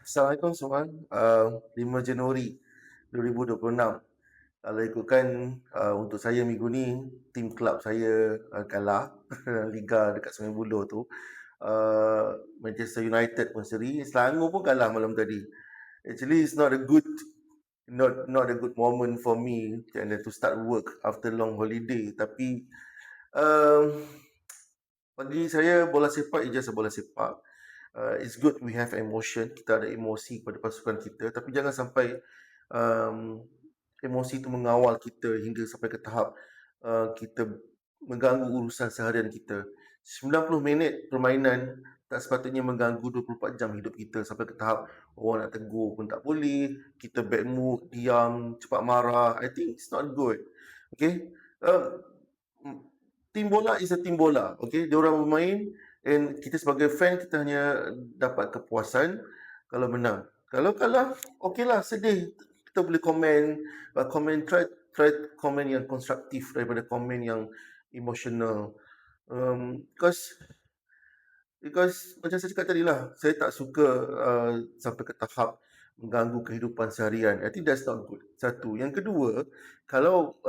Assalamualaikum semua. 5 Januari 2026. Kalau ikutkan untuk saya minggu ni, tim kelab saya kalah Liga dekat Sungai Buloh tu. Manchester United pun seri, Selangor pun kalah malam tadi. Actually, it's not a good moment for me to start work after long holiday. Tapi bagi saya bola sepak is just a bola sepak. It's good we have emotion, kita ada emosi pada pasukan kita, tapi jangan sampai um, emosi itu mengawal kita hingga sampai ke tahap kita mengganggu urusan seharian kita. 90 minit permainan tak sepatutnya mengganggu 24 jam hidup kita sampai ke tahap orang nak tegur pun tak boleh, kita bad mood, diam, cepat marah. I think it's not good. Okay? Tim bola is a tim bola. Okay? Dia orang bermain and kita sebagai fan kita hanya dapat kepuasan kalau menang. Kalau kalah, okeylah, sedih. Kita boleh komen, try komen yang konstruktif daripada komen yang emotional. Because macam saya cakap tadi lah, saya tak suka sampai ke tahap mengganggu kehidupan seharian. I think that's not good. Satu. Yang kedua, kalau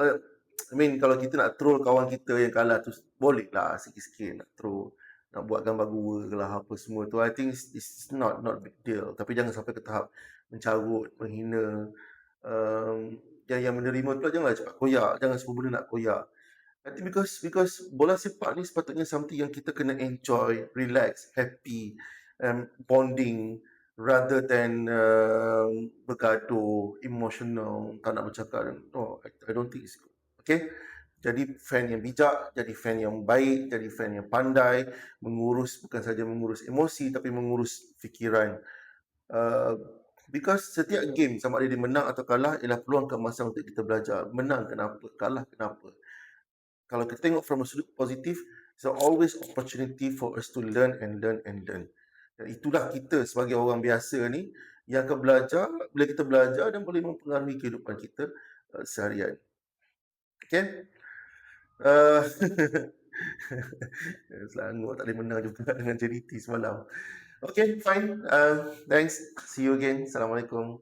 kalau kita nak troll kawan kita yang kalah tu, boleh lah sikit-sikit nak troll, nak buat gambar gua ke lah apa semua tu. I think it's not big deal. Tapi jangan sampai ke tahap mencarut, menghina. Yang menerima tu janganlah cepat koyak. Jangan semua benda nak koyak. I think because bola sepak ni sepatutnya something yang kita kena enjoy, relax, happy, bonding rather than bergaduh, emotional, tak nak bercakap. No, I don't think it's good. Okay? Jadi fan yang bijak, jadi fan yang baik, jadi fan yang pandai, bukan saja mengurus emosi tapi mengurus fikiran. Because setiap game sama ada dia menang atau kalah ialah peluang keemasan untuk kita belajar. Menang kenapa, kalah kenapa. Kalau kita tengok from a sudut positif, it's always opportunity for us to learn. Dan itulah kita sebagai orang biasa ni yang akan belajar, bila kita belajar dan boleh mempengaruhi kehidupan kita seharian. Okay? Selangor tak boleh menang juga dengan JDT semalam. Okay, fine. Thanks. See you again. Assalamualaikum.